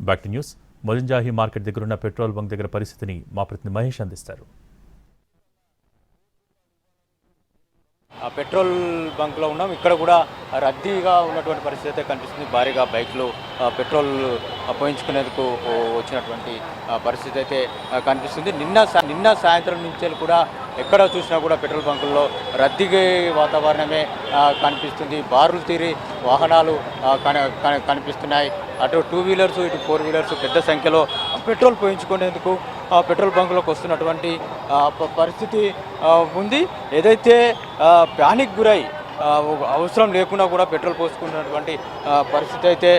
Back to news. Mozamjahi market దగ్గరున్న petrol bunk దగ్గర పరిస్థితిని మా ప్రతినిధి మహేష్ అందిస్తారు. పెట్రోల్ బంక్లో ఉన్నాం. ఇక్కడ కూడా రద్దీగా ఉన్నటువంటి పరిస్థితి అయితే కనిపిస్తుంది. భారీగా బైక్లు పెట్రోల్ పోయించుకునేందుకు వచ్చినటువంటి పరిస్థితి అయితే కనిపిస్తుంది. నిన్న సాయంత్రం నుంచి కూడా ఎక్కడ చూసినా కూడా పెట్రోల్ బంకుల్లో రద్దీగా వాతావరణమే కనిపిస్తుంది. బారులు తీరి వాహనాలు కనిపిస్తున్నాయి. అటు 2 వీలర్స్ ఇటు 4 వీలర్స్ పెద్ద సంఖ్యలో పెట్రోల్ పోయించుకునేందుకు పెట్రోల్ బంకులకు వస్తున్నటువంటి పరిస్థితి ఉంది. ఏదైతే ప్యానిక్ గురై అవసరం లేకుండా కూడా పెట్రోల్ పోసుకున్నటువంటి పరిస్థితి అయితే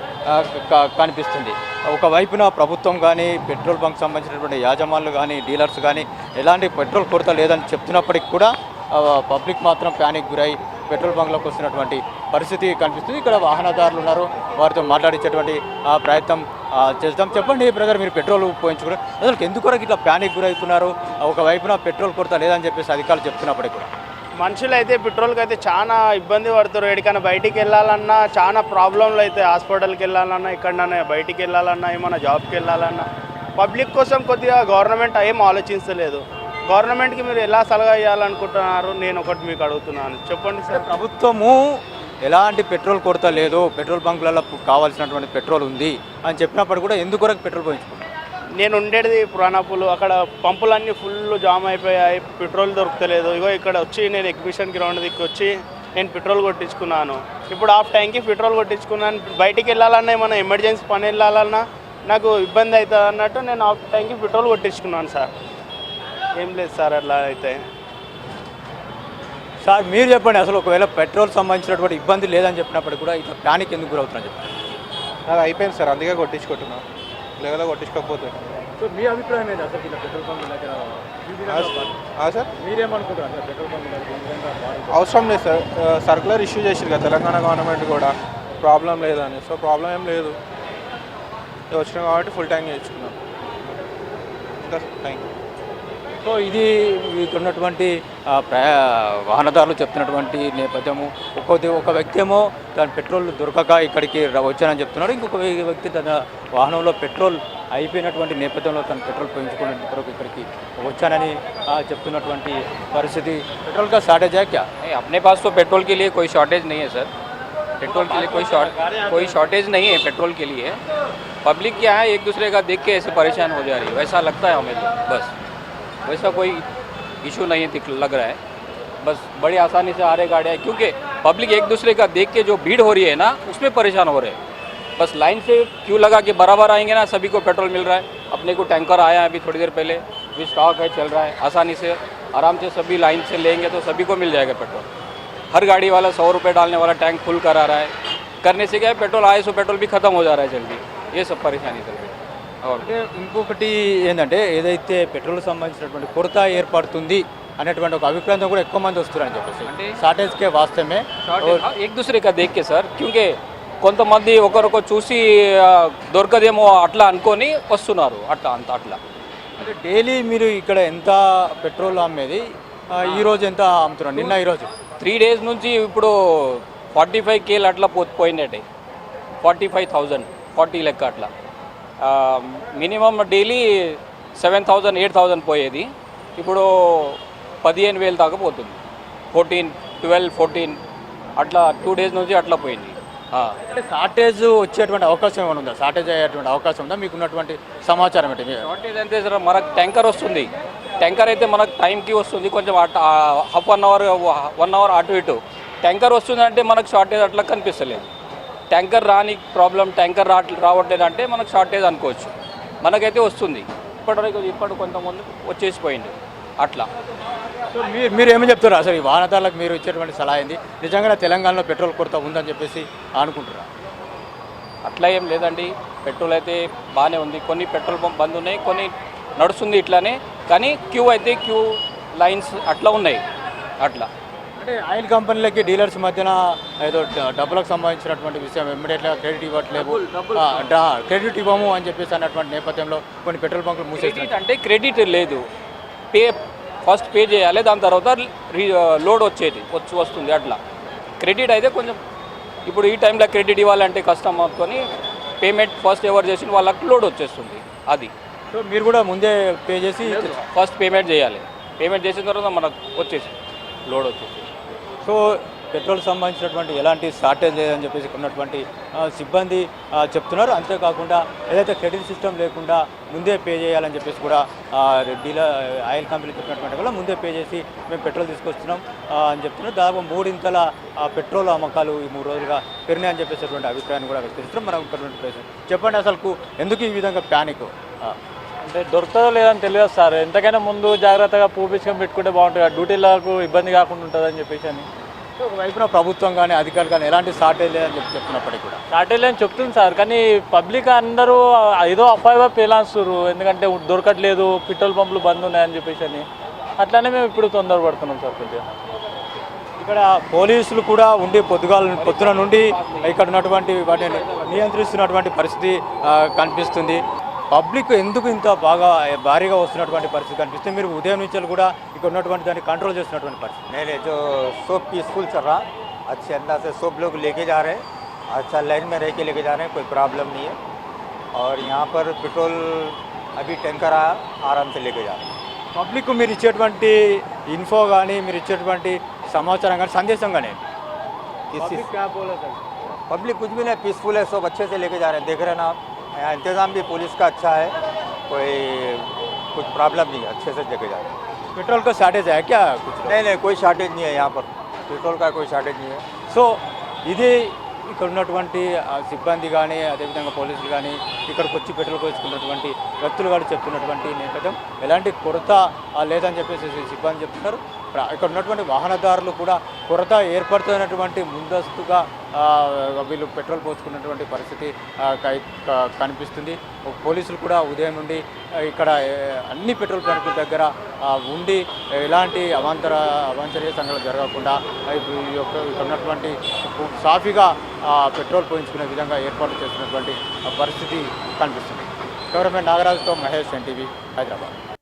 కనిపిస్తుంది. ఒకవైపున ప్రభుత్వం కానీ పెట్రోల్ బంక్ సంబంధించినటువంటి యాజమాన్యులు కానీ డీలర్స్ కానీ ఎలాంటి పెట్రోల్ కొరత లేదని చెప్తున్నప్పటికీ కూడా పబ్లిక్ మాత్రం ప్యానిక్ గురై పెట్రోల్ బంక్లోకి వస్తున్నటువంటి పరిస్థితి కనిపిస్తుంది. ఇక్కడ వాహనదారులు ఉన్నారు, వారితో మాట్లాడించేటువంటి ప్రయత్నం చేద్దాం. చెప్పండి బ్రదర్, మీరు పెట్రోల్ పోయించుకున్నారు, అసలు ఎందుకొరకు ఇట్లా ప్యానిక్ గురవుతున్నారు? ఒకవైపున పెట్రోల్ కొరత లేదని చెప్పేసి అధికారులు చెప్తున్నప్పటికీ కూడా మనుషులు అయితే పెట్రోల్కి అయితే చాలా ఇబ్బంది పడుతారు. ఎక్కడికైనా బయటికి వెళ్ళాలన్నా చాలా ప్రాబ్లంలు అయితే, హాస్పిటల్కి వెళ్ళాలన్నా, ఎక్కడన్నా బయటికి వెళ్ళాలన్నా, ఏమన్నా జాబ్కి వెళ్ళాలన్నా పబ్లిక్ కోసం కొద్దిగా గవర్నమెంట్ ఏం ఆలోచించలేదు. గవర్నమెంట్కి మీరు ఎలా సలహా ఇవ్వాలనుకుంటున్నారు? నేను ఒకటి మీకు అడుగుతున్నాను, చెప్పండి సార్. ప్రభుత్వము ఎలాంటి పెట్రోల్ కొరత లేదు, పెట్రోల్ బంకులలో కావాల్సినటువంటి పెట్రోల్ ఉంది అని చెప్పినప్పుడు కూడా ఎందుకొరకు పెట్రోల్ పోయించుకున్నారు? నేను ఉండేది పురాణాపులు, అక్కడ పంపులన్నీ ఫుల్ జామ్ అయిపోయాయి, పెట్రోల్ దొరకలేదు. ఇగో ఇక్కడ వచ్చి నేను ఎగ్జిబిషన్ గ్రౌండ్ దిక్కు వచ్చి నేను పెట్రోల్ కొట్టించుకున్నాను. ఇప్పుడు హాఫ్ ట్యాంక్కి పెట్రోల్ కొట్టించుకున్నాను. బయటికి వెళ్ళాలన్నా ఏమన్నా ఎమర్జెన్సీ పని వెళ్ళాలన్నా నాకు ఇబ్బంది అవుతుంది అన్నట్టు నేను హాఫ్ ట్యాంక్కి పెట్రోల్ కొట్టించుకున్నాను సార్. ఏం లేదు సార్ అట్లా అయితే. సార్ మీరు చెప్పండి, అసలు ఒకవేళ పెట్రోల్ సంబంధించినటువంటి ఇబ్బంది లేదని చెప్పినప్పుడు కూడా ఇట్లా ప్యానిక్ ఎందుకు గురవుతున్నా చెప్పండి. నాకు అయిపోయింది సార్, అందుకే కొట్టించుకుంటున్నాను, లేదా కొట్టించుకోకపోతే. సో మీ అభిప్రాయం ఏంటి అసలు ఇలా పెట్రోల్ బంక్ దగ్గర? సార్ మీరేమనుకుంటారు పెట్రోల్ బంక్ అవసరం లేదు సార్, సర్కులర్ ఇష్యూ చేసారు కదా తెలంగాణ గవర్నమెంట్ కూడా, ప్రాబ్లం లేదని. సో ప్రాబ్లం ఏం లేదు, వచ్చినాం కాబట్టి ఫుల్ ట్యాంక్ చేయించుకున్నాం. ఇంకా థ్యాంక్ యూ. సో ఇది ఉన్నటువంటి వాహనదారులు చెప్తున్నటువంటి నేపథ్యము. ఒక వ్యక్తి ఏమో తన పెట్రోల్ దొరకక ఇక్కడికి వచ్చానని చెప్తున్నాడు. ఇంకొక వ్యక్తి తన వాహనంలో పెట్రోల్ అయిపోయినటువంటి నేపథ్యంలో తన పెట్రోల్ పోయించుకునే కొరకు ఇక్కడికి వచ్చానని చెప్తున్నటువంటి పరిస్థితి. पेट्रोल का शॉर्टेज है क्या? नहीं, अपने पास तो पेट्रोल के लिए कोई शॉर्टेज नहीं है सर. पेट्रोल के लिए कोई शॉर्टेज नहीं है पेट्रोल के लिए. पब्लिक क्या है, एक दूसरे का देख के ऐसे परेशान हो जा रही है, वैसा लगता है हमें तो. बस वैसा कोई इशू नहीं है, लग रहा है. बस बड़ी आसानी से आ रहे गाड़ियाँ, क्योंकि पब्लिक एक दूसरे का देख के जो भीड़ हो रही है ना, उसमें परेशान हो रहे हैं. बस लाइन से क्यों लगा के बराबर आएंगे ना, सभी को पेट्रोल मिल रहा है. अपने को टैंकर आया है अभी थोड़ी देर पहले, भी स्टॉक है, चल रहा है. आसानी से आराम से सभी लाइन से लेंगे तो सभी को मिल जाएगा पेट्रोल. हर गाड़ी वाला 100 रुपये डालने वाला टैंक फुल करा रहा है. करने से क्या है, पेट्रोल आए सो पेट्रोल भी ख़त्म हो जा रहा है जल्दी. ये सब परेशानी चल रही है. అంటే ఇంకొకటి ఏంటంటే ఏదైతే పెట్రోల్ సంబంధించినటువంటి కొరత ఏర్పడుతుంది అనేటువంటి ఒక అభిప్రాయంతో కూడా ఎక్కువ మంది వస్తున్నారని చెప్పేసి. అంటే షార్టేజ్కే వాస్తవమే, एक दूसरे का देख के सर, क्योंकि కొంతమంది ఒకరికొ చూసి దొరకదేమో అట్లా అనుకొని వస్తున్నారు. అట్లా అంటే డైలీ మీరు ఇక్కడ ఎంత పెట్రోల్ అమ్మేది, ఈరోజు ఎంత అమ్ముతున్నారు? నిన్న ఈరోజు 3 days నుంచి ఇప్పుడు 45 KL అట్లా పోయినట్టే, 45,000 40 లెక్క అట్లా. మినిమం డైలీ 7,000 8,000 పోయేది, ఇప్పుడు 15,000 దాకా పోతుంది. 14 12 14 అట్లా 2 days నుంచి అట్లా పోయింది. అంటే షార్టేజ్ వచ్చేటువంటి అవకాశం ఏమైనా ఉందా? షార్టేజ్ అయ్యేటువంటి అవకాశం ఉందా? మీకు ఉన్నటువంటి సమాచారం ఏంటి? షార్టేజ్ అంతే సార్, మనకు ట్యాంకర్ వస్తుంది. ట్యాంకర్ అయితే మనకు టైంకి వస్తుంది, కొంచెం హాఫ్ 1 అవర్ అటు ఇటు ట్యాంకర్ వస్తుంది అంటే మనకు షార్టేజ్ అట్లా కనిపిస్తలేదు. ట్యాంకర్ రాని ప్రాబ్లం, ట్యాంకర్ రావట్లేదు అంటే మనకు షార్టేజ్ అనుకోవచ్చు. మనకైతే వస్తుంది. ఇప్పుడు కొంతమంది వచ్చేసిపోయింది అట్లా. సో మీరు ఏమని చెప్తారు అసలు ఈ వాహనదారులకు మీరు ఇచ్చేటువంటి సలహా ఏంది? నిజంగానే తెలంగాణలో పెట్రోల్ కొరత ఉందని చెప్పేసి అనుకుంటున్నారా? అట్లా ఏం లేదండి, పెట్రోల్ అయితే బాగానే ఉంది. కొన్ని పెట్రోల్ పంప్ బంద్ ఉన్నాయి, కొన్ని నడుస్తుంది ఇట్లానే. కానీ క్యూ లైన్స్ అట్లా ఉన్నాయి. అట్లా అంటే ఆయిల్ కంపెనీలకి డీలర్స్ మధ్యన ఏదో డబ్బులకు సంబంధించినటువంటి విషయం ఇమ్మీడియట్గా క్రెడిట్ ఇవ్వట్లేదు, క్రెడిట్ ఇవ్వము అని చెప్పేసి అన్నటువంటి నేపథ్యంలో కొన్ని పెట్రోల్ బంకులు మూసేసి. అంటే క్రెడిట్ లేదు, ఫస్ట్ పే చేయాలి, దాని తర్వాత లోడ్ వస్తుంది. అట్లా క్రెడిట్ అయితే కొంచెం ఇప్పుడు ఈ టైంలో క్రెడిట్ ఇవ్వాలంటే కష్టం అనుకొని పేమెంట్ ఫస్ట్ ఎవరు చేసిన వాళ్ళకి లోడ్ వచ్చేస్తుంది అది. సో మీరు కూడా ముందే పే చేసి ఫస్ట్ పేమెంట్ చేయాలి, పేమెంట్ చేసిన తర్వాత మనకు వచ్చేసి లోడ్ వచ్చేసి. సో పెట్రోల్ సంబంధించినటువంటి ఎలాంటి షార్టేజ్ లేదని చెప్పేసి ఇక్కడ ఉన్నటువంటి సిబ్బంది చెప్తున్నారు. అంతేకాకుండా ఏదైతే క్రెడిట్ సిస్టమ్ లేకుండా ముందే పే చేయాలని చెప్పేసి కూడా డీలర్ ఆయిల్ కంపెనీ చెప్పినటువంటి కూడా ముందే పే చేసి మేము పెట్రోల్ తీసుకొస్తున్నాం అని చెప్తున్నారు. దాదాపు 3 ఇంతల పెట్రోల్ అమ్మకాలు ఈ 3 రోజులుగా పెరినాయని చెప్పేసినటువంటి అభిప్రాయాన్ని కూడా వ్యక్తరిస్తున్నాం. మనం ఇక్కడ చెప్పండి, అసలు ఎందుకు ఈ విధంగా ప్యానిక్? అంటే దొరుకుతుందో లేదని తెలియదు సార్. ఎంతకైనా ముందు జాగ్రత్తగా పూపించుకొని పెట్టుకుంటే బాగుంటుంది, డ్యూటీలకు ఇబ్బంది కాకుండా ఉంటుందని చెప్పేసి అని. ఒకవైపున ప్రభుత్వం కానీ అధికారులు కానీ ఎలాంటి షార్టేజ్ లేదని చెప్తున్నప్పటికీ కూడా షార్టేజ్ అని చెప్తుంది సార్, కానీ పబ్లిక్ అందరూ ఏదో అఫ్వాయిగా పేలాస్తున్నారు. ఎందుకంటే దొరకట్లేదు, పెట్రోల్ పంపులు బంద్ ఉన్నాయని చెప్పేసి అని. అట్లానే మేము ఇప్పుడు తొందరపడుతున్నాం సార్. కొద్దిగా ఇక్కడ పోలీసులు కూడా ఉండి పొద్దున నుండి ఇక్కడ ఉన్నటువంటి వాటిని నియంత్రిస్తున్నటువంటి పరిస్థితి కనిపిస్తుంది. పబ్లిక్ ఎందుకు ఇంత భారీగా వస్తున్నటువంటి పరిస్థితి కనిపిస్తుంది? మీరు ఉదయం నుంచి కూడా ఇక్కడ ఉన్నటువంటి దాన్ని కంట్రోల్ చేస్తున్నటువంటి పరిస్థితి. नहीं जो सब पीसफुल चल रहा, अच्छे अंदाज से सब लोग लेके जा रहे हैं, अच्छा लाइन में रह के लेके जा रहे हैं, कोई प्रॉब्लम नहीं है. और यहाँ पर पेट्रोल अभी टैंकर आया, आराम से लेके जा रहे हैं. పబ్లిక్ మీరు ఇచ్చేటువంటి ఇన్ఫో కానీ మీరు ఇచ్చేటువంటి సమాచారం కానీ సందేశం కానీ पब्लिक कुछ भी नहीं, पीसफुल है, सब अच्छे से लेके जा रहे हैं. देख रहे हैं ना आप, यहाँ इंतज़ाम भी पुलिस का अच्छा है, कोई कुछ प्रॉब्लम नहीं है, अच्छे से लेके जा रहे हैं. पेट्रोल का शॉर्टेज है क्या? कुछ नहीं कोई शॉर्टेज नहीं है यहाँ पर, पेट्रोल का कोई शॉर्टेज नहीं है. సో ఇది ఇక్కడ ఉన్నటువంటి సిబ్బంది కానీ అదేవిధంగా పోలీసులు కానీ ఇక్కడికి వచ్చి పెట్రోల్ పోయించుకున్నటువంటి వ్యక్తులు కూడా చెప్తున్నటువంటి నేపథ్యం ఎలాంటి కొరత లేదని చెప్పేసి సిబ్బంది చెప్తున్నారు. ఇక్కడ ఉన్నటువంటి వాహనదారులు కూడా కొరత ఏర్పడుతున్నటువంటి ముందస్తుగా వీళ్ళు పెట్రోల్ పోసుకున్నటువంటి పరిస్థితి కనిపిస్తుంది. పోలీసులు కూడా ఉదయం నుండి ఇక్కడ అన్ని పెట్రోల్ బంకుల దగ్గర ఉండి ఎలాంటి అవాంఛనీయ సంఘటనలు జరగకుండా ఇక్కడ ఉన్నటువంటి సాఫీగా పెట్రోల్ పోయించుకునే విధంగా ఏర్పాటు చేస్తున్నటువంటి పరిస్థితి కనిపిస్తుంది. కెమెరామెన్ నాగరాజుతో మహేష్, ఎన్టీవీ, హైదరాబాద్.